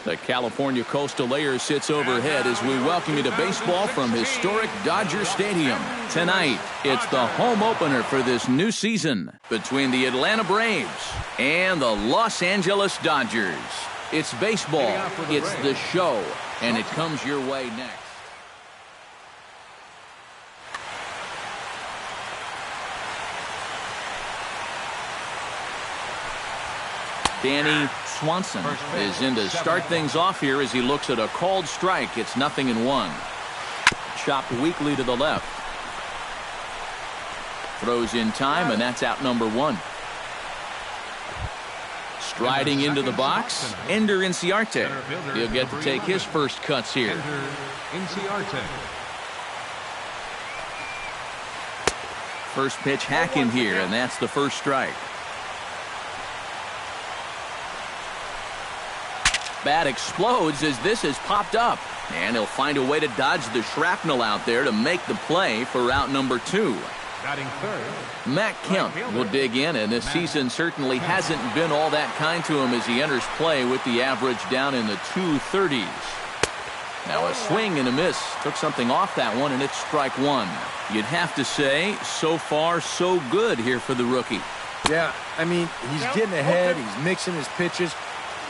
The California Coastal Layer sits overhead as we welcome you to baseball from historic Dodger Stadium. Tonight, it's the home opener for this new season between the Atlanta Braves and the Los Angeles Dodgers. It's baseball, it's the show, and it comes your way next. Danny Swanson is in to start things off here as he looks at a called strike. It's 0-1. Chopped weakly to the left. Throws in time, and that's out number 1. Striding into the box, Ender Inciarte. He'll get to take his first cuts here. First pitch hack in here, and that's the first strike. Bat explodes as this has popped up, and he'll find a way to dodge the shrapnel out there to make the play for out number 2. Matt Kemp will dig in, and this season certainly hasn't been all that kind to him as he enters play with the average down in the 230s. Now a swing and a miss. Took something off that one, and it's strike 1. You'd have to say, so far, so good here for the rookie. Yeah, I mean, he's getting ahead. He's mixing his pitches.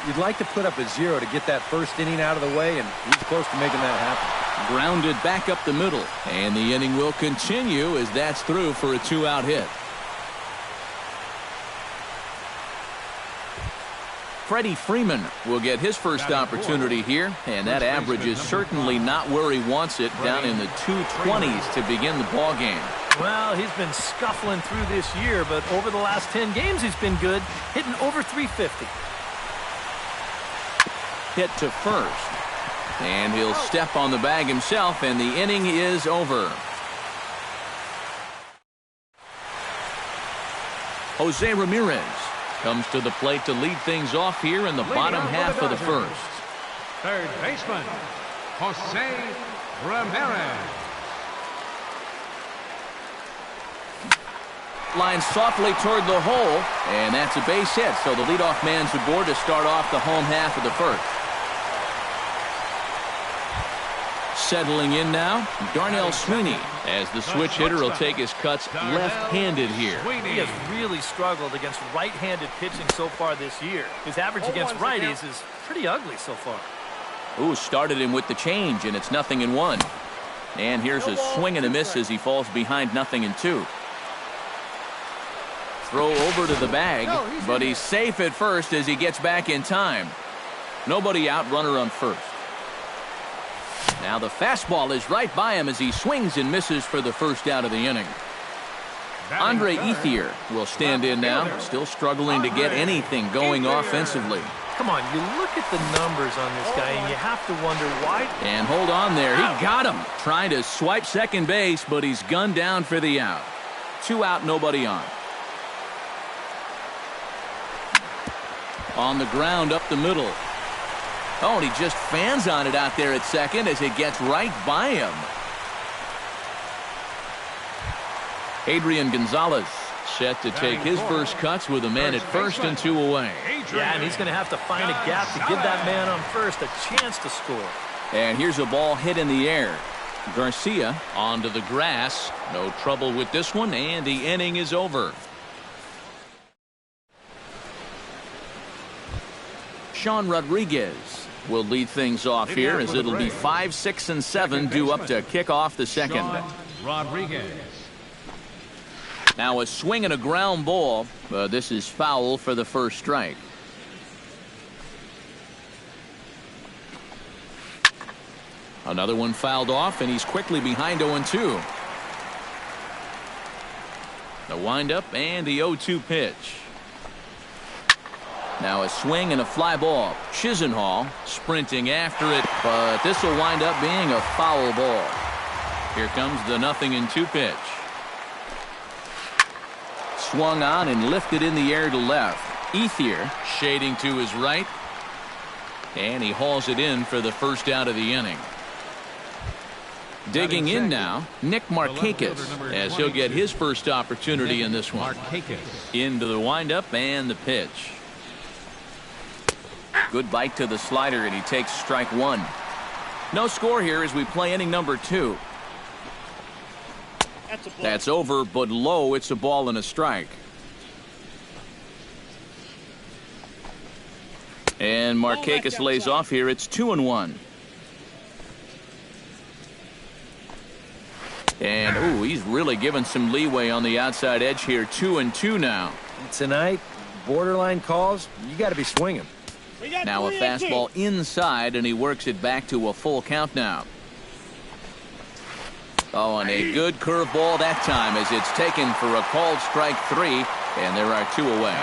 You'd like to put up a 0 to get that first inning out of the way, and he's close to making that happen. Grounded back up the middle, and the inning will continue as that's through for a 2-out hit. Freddie Freeman will get his first opportunity here, and that average is certainly not where he wants it, down in the 220s to begin the ball game. Well, he's been scuffling through this year, but over the last 10 games he's been good, hitting over 350. Hit to first, and he'll step on the bag himself, and the inning is over. Jose Ramirez comes to the plate to lead things off here in the bottom half of the first. Third baseman, Jose Ramirez. Lines softly toward the hole, and that's a base hit, so the leadoff man's aboard to start off the home half of the first. Settling in now, Darnell Sweeney, as the switch hitter will take his cuts left-handed here. He has really struggled against right-handed pitching so far this year. His average against righties is pretty ugly so far. Ooh, started him with the change, and it's 0-1. And here's a swing and a miss as he falls behind 0-2. Throw over to the bag, but he's safe at first as he gets back in time. Nobody out, runner on first. Now the fastball is right by him as he swings and misses for the first out of the inning. Andre Ethier will stand in now, still struggling to get anything going offensively. Come on, you look at the numbers on this guy, and you have to wonder why. And hold on there, he got him. Trying to swipe second base, but he's gunned down for the out. 2 out, nobody on. On the ground up the middle. Oh, and he just fans on it out there at second as it gets right by him. Adrian Gonzalez set to take his first cuts with a man at first and 2 away. Yeah, and he's going to have to find a gap to give that man on first a chance to score. And here's a ball hit in the air. Garcia onto the grass. No trouble with this one, and the inning is over. Sean Rodriguez will lead things off here as it'll be 5, 6, and 7 due up to kick off the second. Rodriguez. Now a swing and a ground ball. This is foul for the first strike. Another one fouled off, and he's quickly behind 0-2. The windup and the 0-2 pitch. Now a swing and a fly ball. Chisenhall sprinting after it, but this will wind up being a foul ball. Here comes the 0-2 pitch. Swung on and lifted in the air to left. Ethier shading to his right, and he hauls it in for the first out of the inning. Digging in now, Nick Markakis, as he'll get his first opportunity in this one. Into the windup and the pitch. Good bite to the slider, and he takes strike one. No score here as we play inning number 2. That's over, but low. It's a ball and a strike. And Markakis lays off here. It's 2-1. And, ooh, he's really given some leeway on the outside edge here. 2-2 now. Tonight, borderline calls, you got to be swinging. Now a fastball inside, and he works it back to a full count now. Oh, and a good curveball that time as it's taken for a called strike 3, and there are 2 away.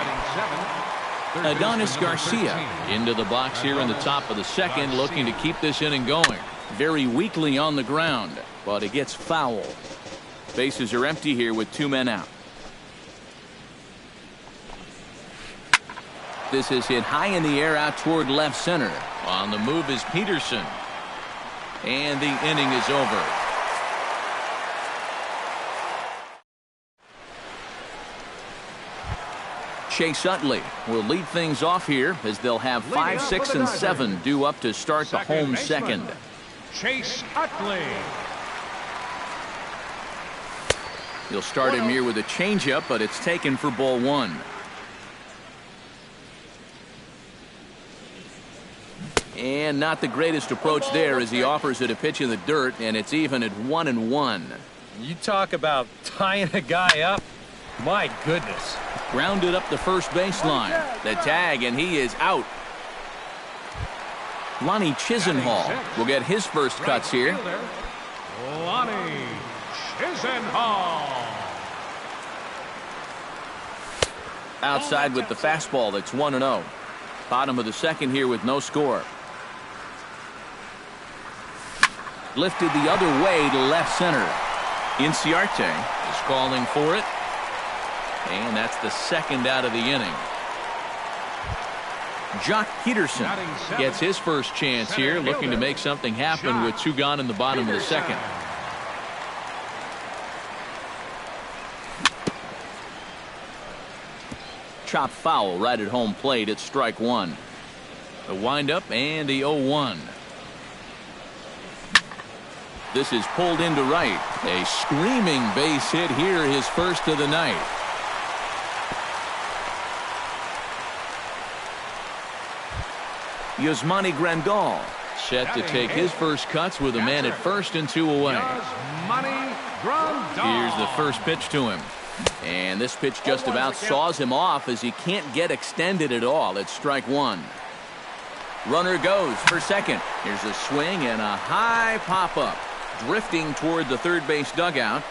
Adonis Garcia into the box here in the top of the second, looking to keep this inning going. Very weakly on the ground, but it gets foul. Bases are empty here with 2 men out. This is hit high in the air out toward left center. On the move is Peterson. And the inning is over. Chase Utley will lead things off here as they'll have 5, 6, and 7 due up to start the home second. Chase Utley. He'll start him here with a changeup, but it's taken for ball 1. And not the greatest approach there as he offers it a pitch in the dirt, and it's even at 1-1. You talk about tying a guy up. My goodness. Grounded up the first baseline. The tag, and he is out. Lonnie Chisenhall will get his first cuts here. Lonnie Chisenhall. Outside with the fastball. That's 1-0. Bottom of the second here with no score. Lifted the other way to left center. Inciarte is calling for it. And that's the second out of the inning. Jock Peterson gets his first chance here, looking to make something happen with 2 gone in the bottom of the second. Chopped foul right at home plate. It's strike 1. The windup and the 0-1. This is pulled into right. A screaming base hit here, his first of the night. Yasmani Grandal set to take his first cuts with a man at first and 2 away. Here's the first pitch to him. And this pitch just about saws him off as he can't get extended at all. It's strike 1. Runner goes for second. Here's a swing and a high pop-up. Drifting toward the third base dugout.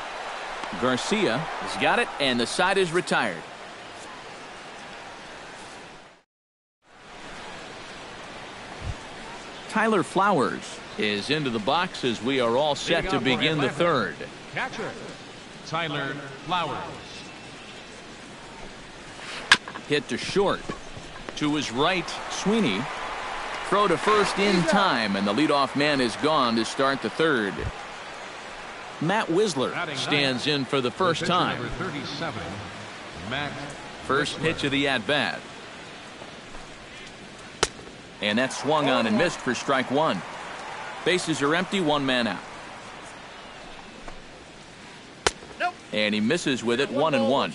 Garcia has got it, and the side is retired. Tyler Flowers is into the box as we are all set to begin the third. Catcher Tyler Flowers. Hit to short. To his right, Sweeney. Throw to first in time, and the leadoff man is gone to start the third. Matt Wisler stands in for the first time. Number 37, Matt First pitch of the at-bat. And that's swung on and missed for strike 1. Bases are empty, 1 man out. And he misses with it, 1-1.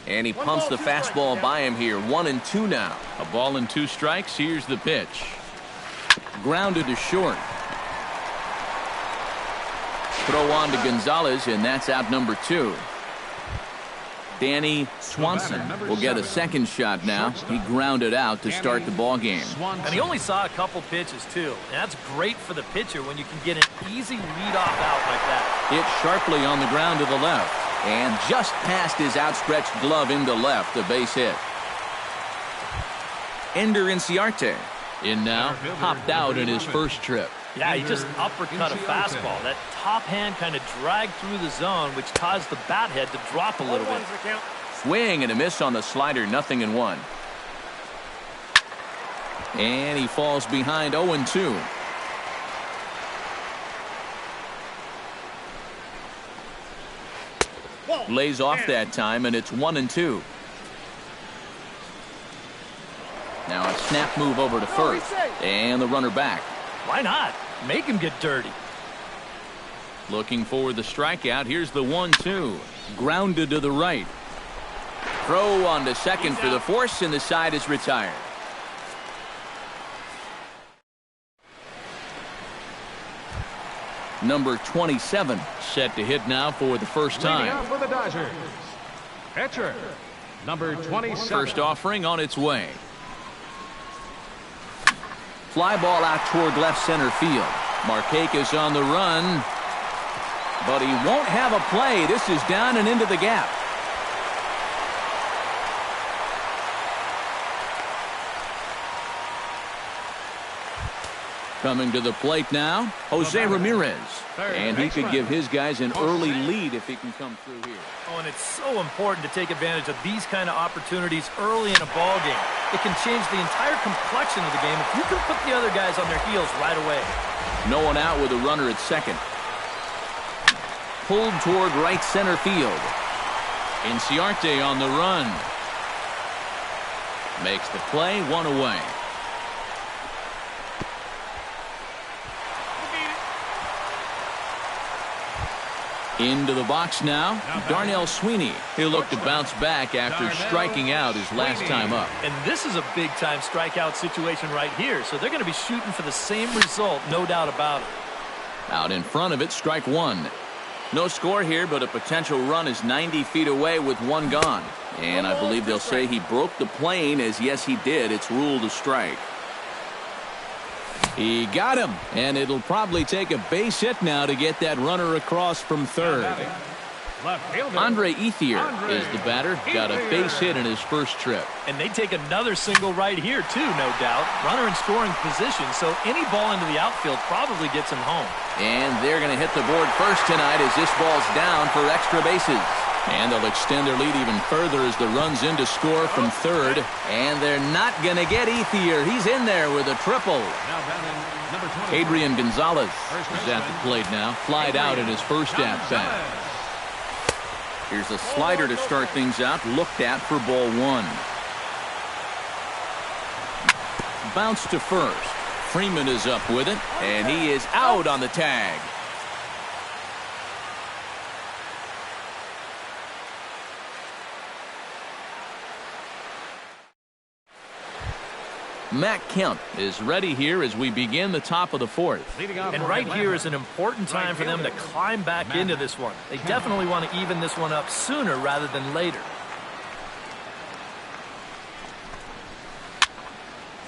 And he pumps the fastball by him here, 1-2 now. A ball and 2 strikes. Here's the pitch. Grounded to short. Throw on to Gonzalez, and that's out number 2. Danny Swanson will get a second shot now. He grounded out to start the ball game. And he only saw a couple pitches, too. And that's great for the pitcher when you can get an easy leadoff out like that. Hit sharply on the ground to the left. And just past his outstretched glove into left, a base hit. Ender Inciarte in now, popped out in his first trip. Yeah, he just uppercut a fastball. That top hand kind of dragged through the zone, which caused the bat head to drop a little bit. Swing and a miss on the slider, 0-1. And he falls behind 0-2. Lays off that time, and it's 1-2. Now a snap move over to first. And the runner back. Why not? Make him get dirty. Looking for the strikeout. Here's the 1-2. Grounded to the right. Throw on to second for the force, and the side is retired. Number 27 set to hit now for the first time. Leading off for the Dodgers, pitcher, number 27. First offering on its way. Fly ball out toward left center field. Markakis on the run, but he won't have a play. This is down and into the gap. Coming to the plate now, Jose Ramirez. And he could give his guys an early lead if he can come through here. Oh, and it's so important to take advantage of these kind of opportunities early in a ball game. It can change the entire complexion of the game if you can put the other guys on their heels right away. No one out with a runner at second. Pulled toward right center field. Inciarte on the run. Makes the play, one away. Into the box now, Darnell Sweeney. He'll look to bounce back after striking out his last time up. And this is a big-time strikeout situation right here, so they're going to be shooting for the same result, no doubt about it. Out in front of it, strike one. No score here, but a potential run is 90 feet away with one gone. And I believe they'll say he broke the plane, as yes, he did. It's ruled a strike. He got him, and it'll probably take a base hit now to get that runner across from third. Andre Ethier is the batter. Got a base hit in his first trip. And they take another single right here, too, no doubt. Runner in scoring position, so any ball into the outfield probably gets him home. And they're going to hit the board first tonight as this ball's down for extra bases. And they'll extend their lead even further as the run's in to score from third. And they're not going to get Ethier. He's in there with a triple. Adrian Gonzalez is at the plate now. Flied out in his first at-bat. Here's a slider to start things out. Looked at for ball one. Bounce to first. Freeman is up with it. And he is out on the tag. Matt Kemp is ready here as we begin the top of the fourth. And right here is an important time for them to climb back into this one. They definitely want to even this one up sooner rather than later.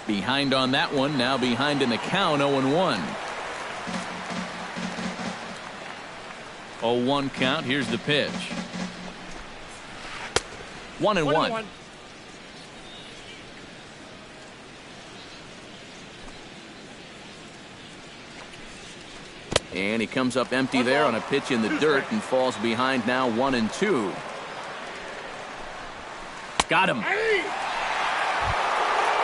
Behind on that one, now behind in the count, 0-1. 0-1 count, here's the pitch. 1-1. And he comes up empty there on a pitch in the dirt and falls behind now 1-2. Got him.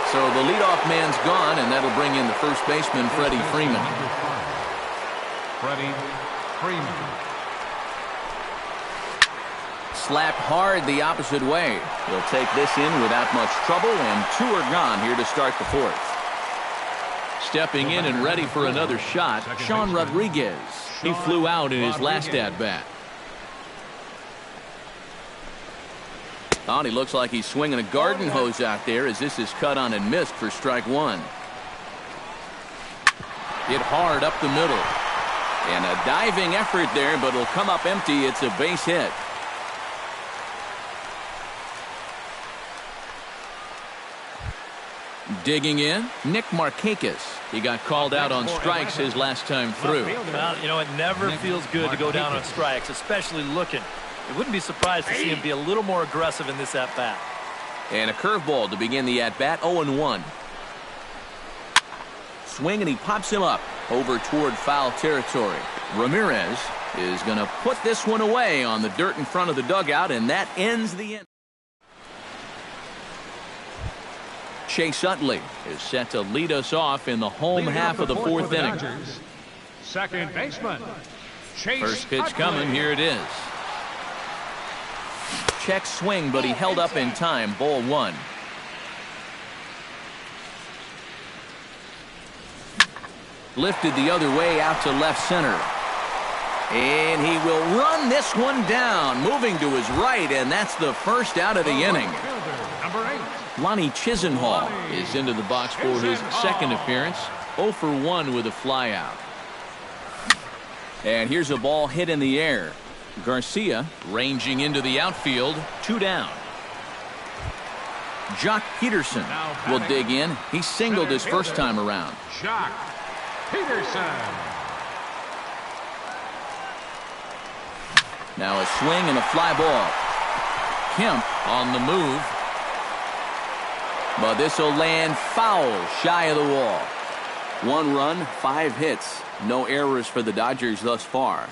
So the leadoff man's gone, and that'll bring in the first baseman, Freddie Freeman. Freddie Freeman. Slapped hard the opposite way. He'll take this in without much trouble, and two are gone here to start the fourth. Stepping in and ready for another shot, Sean Rodriguez. He flew out in his last at-bat. Oh, he looks like he's swinging a garden hose out there as this is cut on and missed for strike one. Hit hard up the middle. And a diving effort there, but it'll come up empty. It's a base hit. Digging in, Nick Markakis. He got called out on strikes his last time through. Well, you know, it never feels good to go down on strikes, especially looking. I wouldn't be surprised to see him be a little more aggressive in this at-bat. And a curveball to begin the at-bat, 0-1. Swing, and he pops him up over toward foul territory. Ramirez is going to put this one away on the dirt in front of the dugout, and that ends the inning. Chase Utley is set to lead us off in the home half of the fourth inning. Dodgers, second baseman, Chase First pitch Utley. coming, here it is. Check swing, but he held up in time, ball one. Lifted the other way out to left center. And he will run this one down, moving to his right, and that's the first out of the inning. Lonnie Chisenhall is into the box for his second appearance. 0 for 1 with a flyout. And here's a ball hit in the air. Garcia ranging into the outfield. 2 down. Jock Peterson will dig in. He singled his first time around. Jock Peterson. Now a swing and a fly ball. Kemp on the move. But this will land foul shy of the wall. 1 run, 5 hits. No errors for the Dodgers thus far.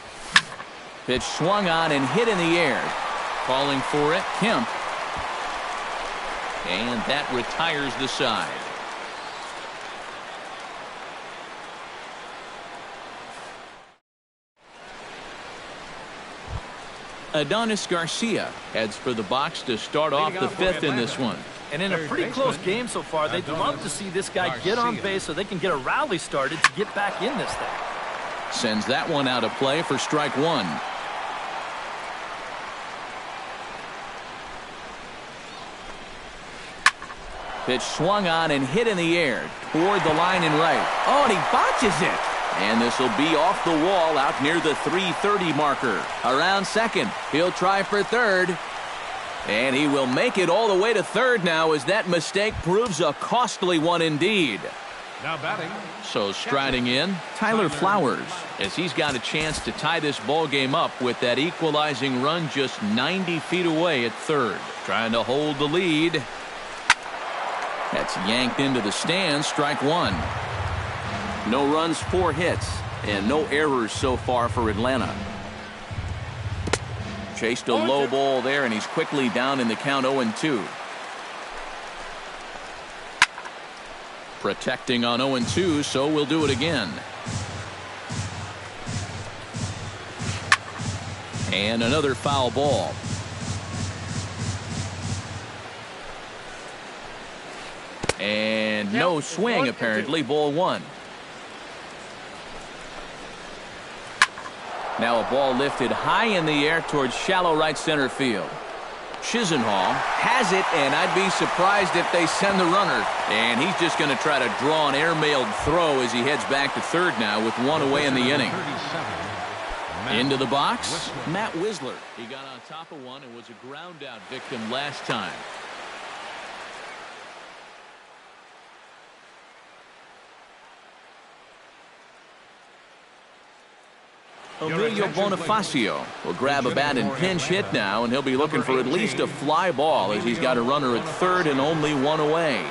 Pitch swung on and hit in the air. Calling for it, Kemp. And that retires the side. Adonis Garcia heads for the box to start off the 5th in this one. And in a pretty close game so far, they'd love to see this guy get on base so they can get a rally started to get back in this thing. Sends that one out of play for strike 1. Pitch swung on and hit in the air toward the line and right. Oh, and he botches it. And this will be off the wall out near the 330 marker. Around second. He'll try for third. And he will make it all the way to third now as that mistake proves a costly one indeed. Now batting. So striding in, Tyler Flowers, as he's got a chance to tie this ball game up with that equalizing run just 90 feet away at third. Trying to hold the lead. That's yanked into the stands, strike 1. No runs, 4 hits, and no errors so far for Atlanta. Chased a low ball there, and he's quickly down in the count 0-2. Protecting on 0-2, so we'll do it again. And another foul ball. And no swing, apparently. Ball 1. Now a ball lifted high in the air towards shallow right center field. Chisenhall has it, and I'd be surprised if they send the runner. And he's just going to try to draw an airmailed throw as he heads back to third now with 1 away in the inning. Into the box, Matt Wisler. He got on top of one and was a ground out victim last time. Emilio Bonifacio will grab a bat and pinch hit now, and he'll be looking for at least a fly ball as he's got a runner at third and only 1 away.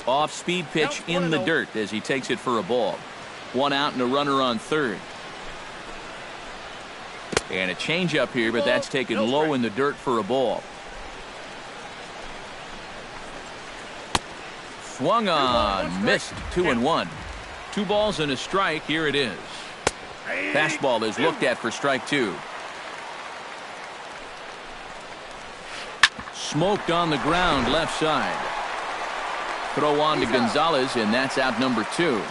Off-speed pitch in the dirt as he takes it for a ball. 1 out and a runner on third. And a changeup here, but that's taken low in the dirt for a ball. Swung on, missed. 2-1. 2 balls and a strike. Here it is. Fastball is looked at for strike 2. Smoked on the ground left side. Throw on to Gonzalez, and that's out number 2.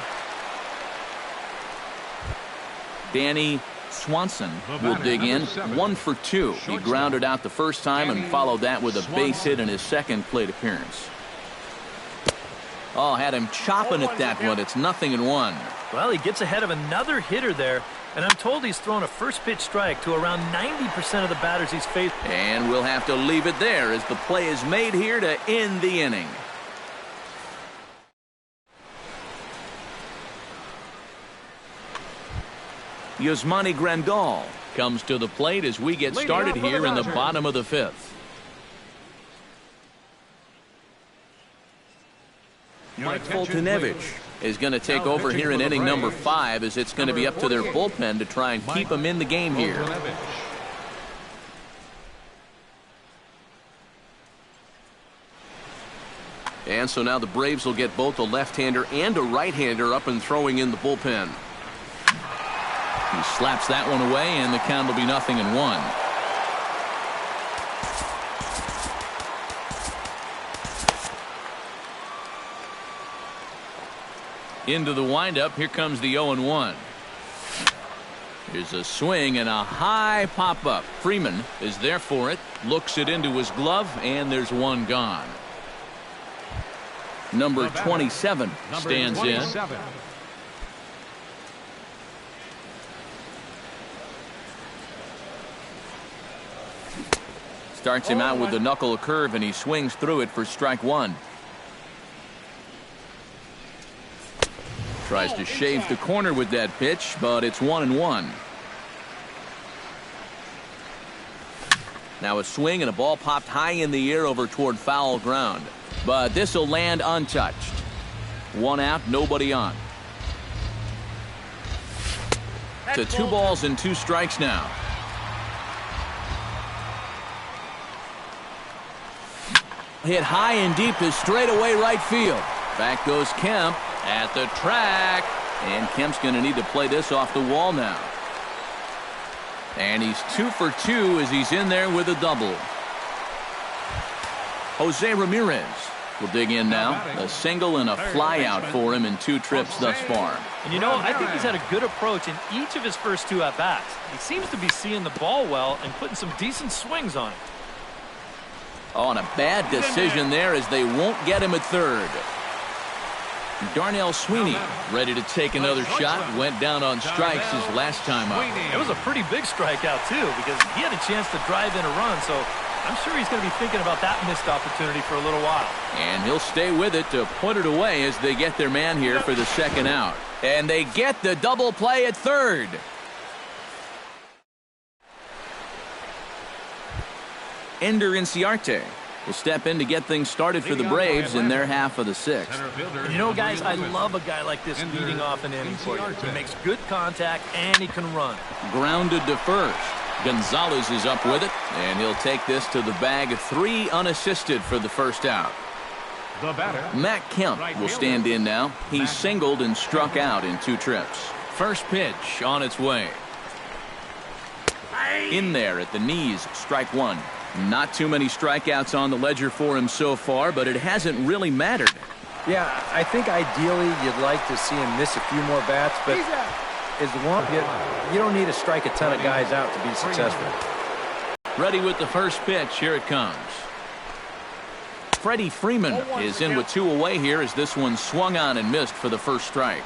Danny Swanson will dig in. 1 for 2. He grounded out the first time and followed that with a base hit in his second plate appearance. Oh, had him chopping at that one. It's 0-1. Well, he gets ahead of another hitter there, and I'm told he's thrown a first pitch strike to around 90% of the batters he's faced. And we'll have to leave it there as the play is made here to end the inning. Yasmani Grandal comes to the plate as we get started here in the bottom of the 5th. Mike Foltynewicz is going to take over here in inning number 5 as it's going to be up to their bullpen to try and keep them in the game here. And so now the Braves will get both a left-hander and a right-hander up and throwing in the bullpen. He slaps that one away, and the count will be 0-1. Into the windup, here comes the 0-1. Here's a swing and a high pop-up. Freeman is there for it, looks it into his glove, and there's one gone. Number 27 stands in. Starts him out with the knuckle curve, and he swings through it for strike one. Tries to shave the corner with that pitch, but it's 1-1. Now a swing and a ball popped high in the air over toward foul ground. But this will land untouched. One out, nobody on. To 2 balls and 2 strikes now. Hit high and deep to straightaway right field. Back goes Kemp at the track. And Kemp's going to need to play this off the wall now. And he's 2 for 2 as he's in there with a double. Jose Ramirez will dig in now. A single and a fly out for him in 2 trips thus far. And you know, I think he's had a good approach in each of his first 2 at-bats. He seems to be seeing the ball well and putting some decent swings on it. Oh, and a bad decision there as they won't get him at third. Darnell Sweeney ready to take another shot. Went down on strikes his last time up. It was a pretty big strikeout, too, because he had a chance to drive in a run, so I'm sure he's going to be thinking about that missed opportunity for a little while. And he'll stay with it to put it away as they get their man here for the second out. And they get the double play at third. Ender Inciarte will step in to get things started for the Braves in their half of the 6th. And you know, guys, I love a guy like this leading off an inning for you. He makes good contact and he can run. Grounded to first. Gonzalez is up with it, and he'll take this to the bag. 3 unassisted for the first out. The batter, Matt Kemp will stand in now. He's singled and struck out in 2 trips. First pitch on its way. In there at the knees, strike one. Not too many strikeouts on the ledger for him so far, but it hasn't really mattered. Yeah, I think ideally you'd like to see him miss a few more bats, but as long you don't need to strike a ton of guys out to be successful. Ready with the first pitch. Here it comes. Freddie Freeman is in with 2 away here as this one swung on and missed for the first strike.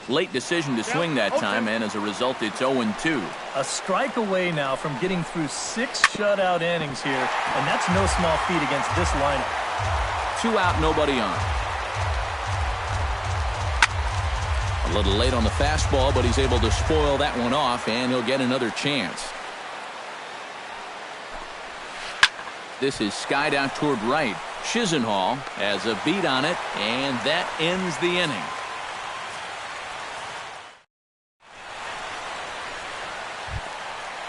Late decision to swing that time, and as a result, it's 0-2. A strike away now from getting through 6 shutout innings here, and that's no small feat against this lineup. 2 out, nobody on. A little late on the fastball, but he's able to spoil that one off, and he'll get another chance. This is skied out toward right. Chisenhall has a beat on it, and that ends the inning.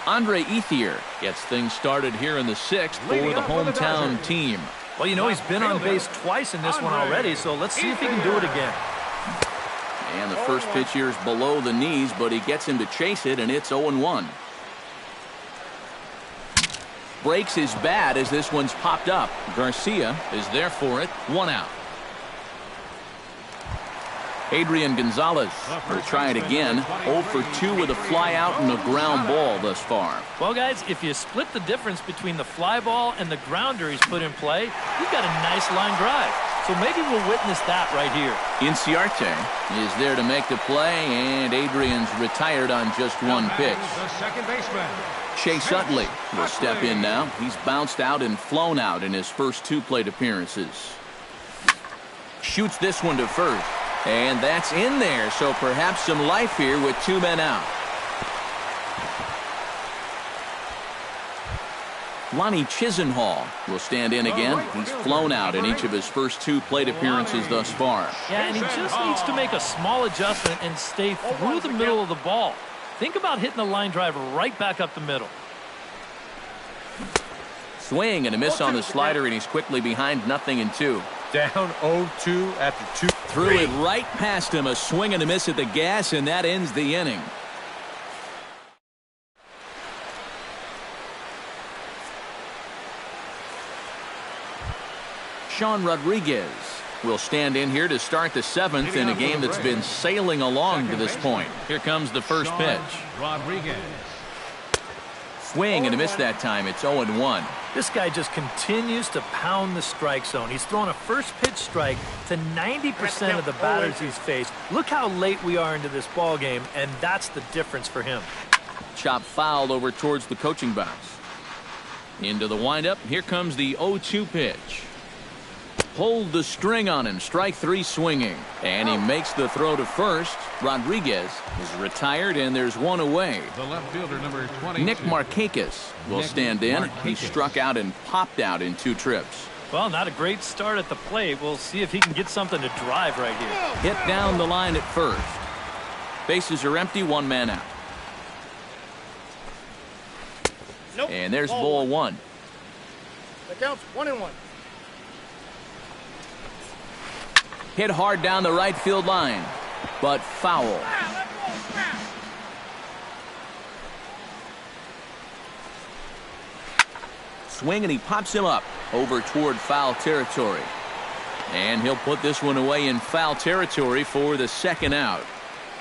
Andre Ethier gets things started here in the 6th for the hometown team. Well, you know, he's been on base twice in this one already, so let's see if he can do it again. And the first pitch here is below the knees, but he gets him to chase it, and it's 0-1. Breaks his bat as this one's popped up. Garcia is there for it. 1 out. Adrian Gonzalez will try it again. 0 for 2 with a fly out and a ground ball thus far. Well, guys, if you split the difference between the fly ball and the grounder he's put in play, you've got a nice line drive. So maybe we'll witness that right here. Inciarte is there to make the play, and Adrian's retired on just 1 pitch. the second baseman, Chase Utley will step in now. He's bounced out and flown out in his first 2 plate appearances. Shoots this one to first. And that's in there, so perhaps some life here with 2 men out. Lonnie Chisenhall will stand in again. He's flown out in each of his first 2 plate appearances thus far. Yeah, and he just needs to make a small adjustment and stay through the middle of the ball. Think about hitting the line drive right back up the middle. Swing and a miss on the slider, and he's quickly behind 0-2. Down 0-2 after 2. Threw it right past him. A swing and a miss at the gas, and that ends the inning. Sean Rodriguez will stand in here to start the 7th in a game that's been sailing along to this point. Here comes the first pitch. Rodriguez. Swing and a miss that time. It's 0-1. This guy just continues to pound the strike zone. He's thrown a first pitch strike to 90% of the batters he's faced. Look how late we are into this ball game, and that's the difference for him. Chop fouled over towards the coaching box. Into the windup. Here comes the 0-2 pitch. Pulled the string on him. Strike 3 swinging. And he makes the throw to first. Rodriguez is retired, and there's one away. The left fielder, number 22. Nick Markakis will stand in. He struck out and popped out in 2 trips. Well, not a great start at the plate. We'll see if he can get something to drive right here. Hit down the line at first. Bases are empty, 1 man out. Nope. And there's ball 1. That counts 1-1. Hit hard down the right field line, but foul. Swing and he pops him up over toward foul territory. And he'll put this one away in foul territory for the 2nd out.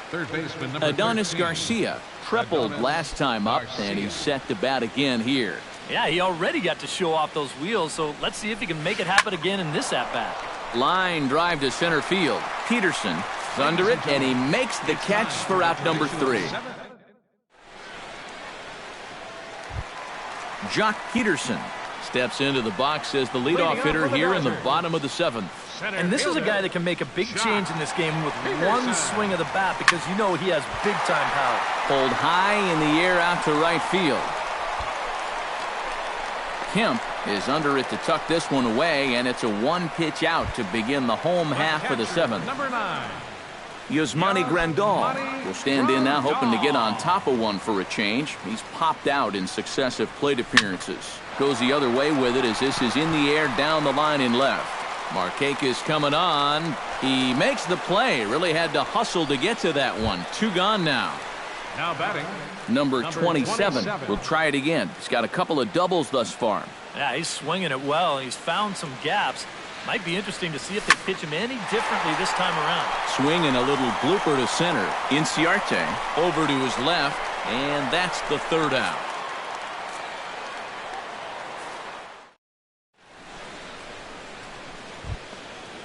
Third baseman, number Adonis 13. Garcia tripled last time up, and he's set to bat again here. Yeah, he already got to show off those wheels, so let's see if he can make it happen again in this at-bat. Line drive to center field. Peterson is under it, and he makes the catch for out number 3. Jock Peterson steps into the box as the leadoff hitter here in the bottom of the 7th. And this is a guy that can make a big change in this game with one swing of the bat, because you know he has big-time power. Pulled high in the air out to right field. Kemp is under it to tuck this one away, and it's a 1-pitch out to begin the home half of the 7th. Number 9. Yasmani Grandal will stand in now, hoping to get on top of one for a change. He's popped out in successive plate appearances. Goes the other way with it as this is in the air down the line in left. Markakis coming on. He makes the play. Really had to hustle to get to that one. 2 gone now. Now batting. Number 27 will try it again. He's got a couple of doubles thus far. Yeah, he's swinging it well. He's found some gaps. Might be interesting to see if they pitch him any differently this time around. Swing and a little blooper to center. Inciarte over to his left, and that's the 3rd out.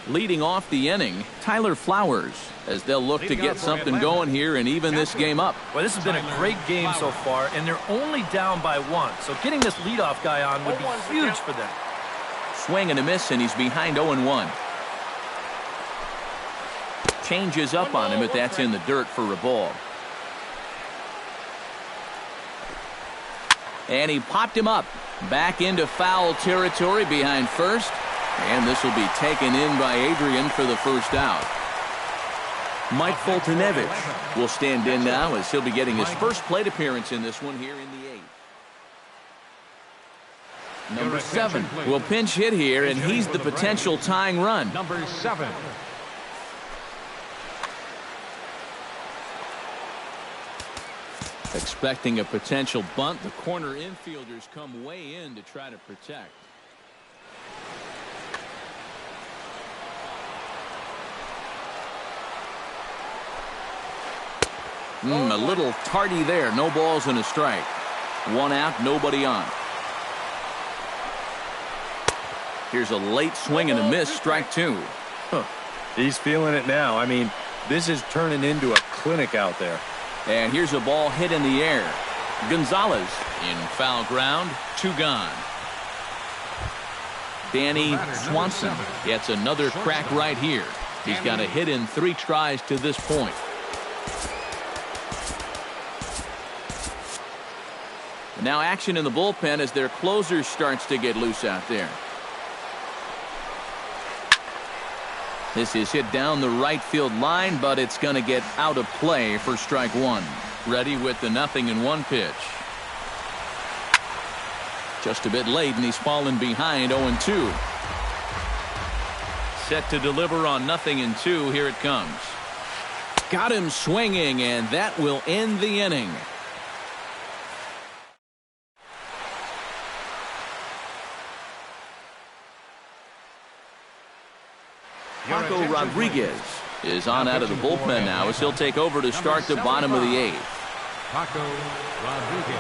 Leading off the inning, Tyler Flowers, as they'll look to get something going here and even this game up. Well, this has been a great game so far, and they're only down by 1. So getting this leadoff guy on would be huge for them. Swing and a miss, and he's behind 0-1. Changes up on him, but that's in the dirt for a ball. And he popped him up. Back into foul territory behind first. And this will be taken in by Adrian for the 1st out. Mike Foltynewicz will stand in now as he'll be getting his first plate appearance in this one here in the 8th. Number 7 will pinch hit here, and he's the potential tying run. Number 7. Expecting a potential bunt, the corner infielders come way in to try to protect. A little tardy there. No balls and a strike. 1 out, nobody on. Here's a late swing and a miss. Strike 2. He's feeling it now. I mean, this is turning into a clinic out there. And here's a ball hit in the air. Gonzalez in foul ground. 2 gone. Danny Swanson gets another crack right here. He's got a hit in 3 tries to this point. Now action in the bullpen as their closer starts to get loose out there. This is hit down the right field line, but it's going to get out of play for strike 1. Ready with the 0-1 pitch. Just a bit late, and he's fallen behind 0-2. Set to deliver on 0-2. Here it comes. Got him swinging, and that will end the inning. Rodriguez is on out of the bullpen now as he'll take over to start the bottom of the 8th. Paco Rodriguez.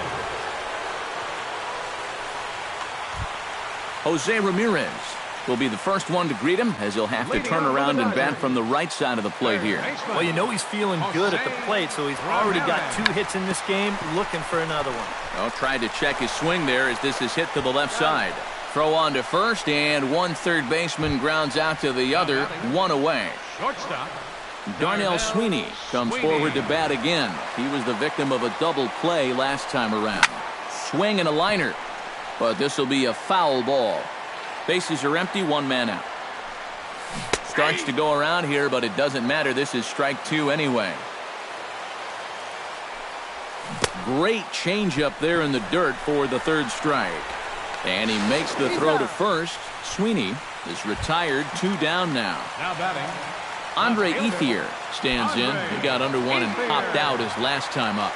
Jose Ramirez will be the first one to greet him as he'll have to turn around and bat from the right side of the plate here. Well, you know he's feeling good at the plate, so he's already got 2 hits in this game, looking for another one. Well, tried to check his swing there as this is hit to the left side. Throw on to first, and one third baseman grounds out to the other, 1 away. Shortstop. Darnell Sweeney comes forward to bat again. He was the victim of a double play last time around. Swing and a liner, but this will be a foul ball. Bases are empty, 1 man out. Starts to go around here, but it doesn't matter. This is strike 2 anyway. Great changeup there in the dirt for the 3rd strike. And he makes the throw to first. Sweeney is retired, 2 down now. Now batting. Andre Ethier stands in. He got under one and popped out his last time up.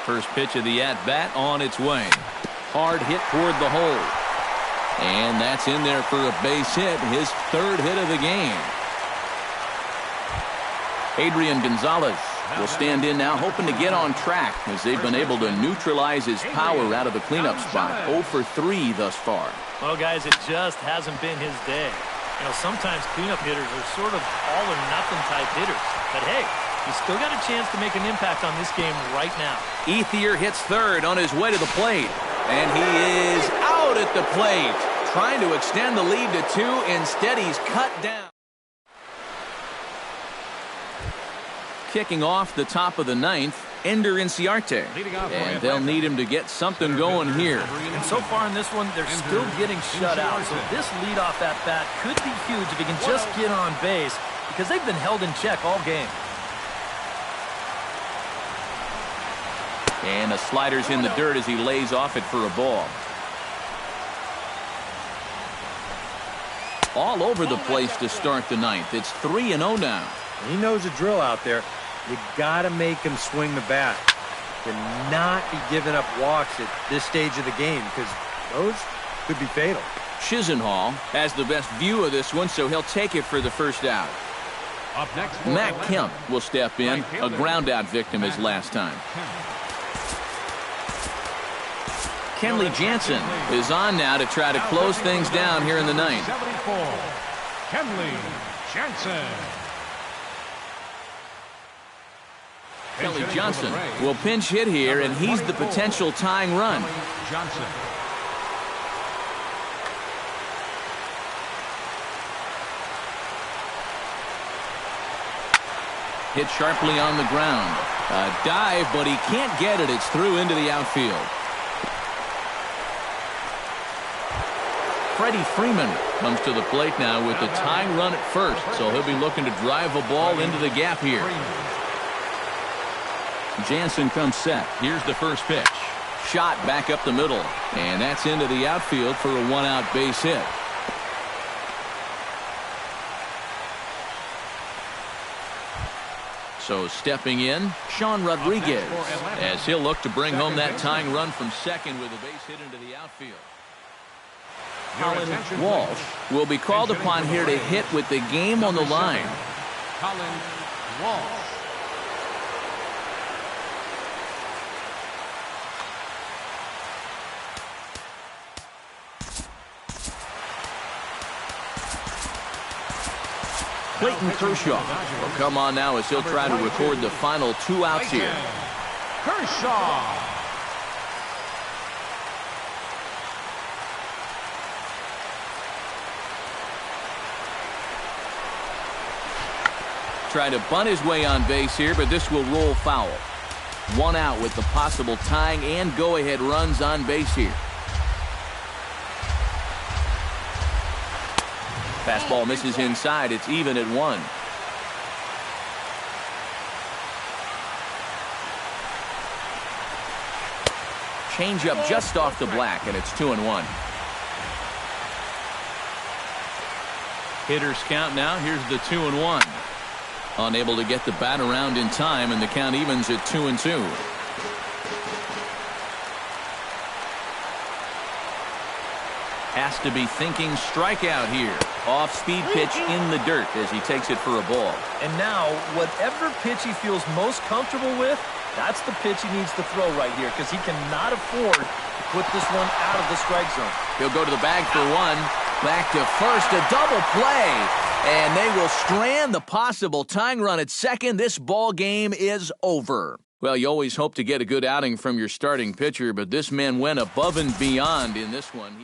First pitch of the at-bat on its way. Hard hit toward the hole. And that's in there for a base hit, his 3rd hit of the game. Adrian Gonzalez will stand in now, hoping to get on track as they've been able to neutralize his power out of the cleanup spot. 0 for 3 thus far. Well, guys, it just hasn't been his day. You know, sometimes cleanup hitters are sort of all-or-nothing type hitters. But, hey, he's still got a chance to make an impact on this game right now. Ethier hits 3rd on his way to the plate. And he is out at the plate. Trying to extend the lead to 2. Instead, he's cut down. Kicking off the top of the 9th, Ender Inciarte. And they'll need him to get something going here. And so far in this one, they're still getting shut out. So this leadoff at bat could be huge if he can just get on base, because they've been held in check all game. And the slider's in the dirt as he lays off it for a ball. All over the place to start the 9th. It's 3-0 now. He knows the drill out there. You got to make him swing the bat. Cannot be giving up walks at this stage of the game, because those could be fatal. Chisenhall has the best view of this one, so he'll take it for the first out. Up next, Matt Kemp will step in, a ground out victim as last time. Kenley Jansen is on now to try to close things down here in the 9th. 74, Kenley Jansen. Kelly Johnson will pinch hit here, and he's the potential tying run. Johnson. Hit sharply on the ground. A dive, but he can't get it. It's through into the outfield. Freddie Freeman comes to the plate now with the tying run at first, so he'll be looking to drive a ball into the gap here. Jansen comes set. Here's the first pitch. Shot back up the middle, and that's into the outfield for a 1-out base hit. So stepping in, Sean Rodriguez, as he'll look to bring home that tying run from second with a base hit into the outfield. Colin Walsh will be called upon here to hit with the game on the line. Colin Walsh. Clayton Kershaw will come on now as he'll try to record the final 2 outs here. Kershaw. Trying to bunt his way on base here, but this will roll foul. 1 out with the possible tying and go-ahead runs on base here. Fastball misses inside. It's even at 1. Changeup just off the black, and it's 2-1. Hitters count now. Here's the 2-1. Unable to get the bat around in time, and the count evens at 2-2. has to be thinking strikeout here. Off-speed pitch in the dirt as he takes it for a ball. And now, whatever pitch he feels most comfortable with, that's the pitch he needs to throw right here because he cannot afford to put this one out of the strike zone. He'll go to the bag for one. Back to first, a double play. And they will strand the possible tying run at second. This ball game is over. Well, you always hope to get a good outing from your starting pitcher, but this man went above and beyond in this one.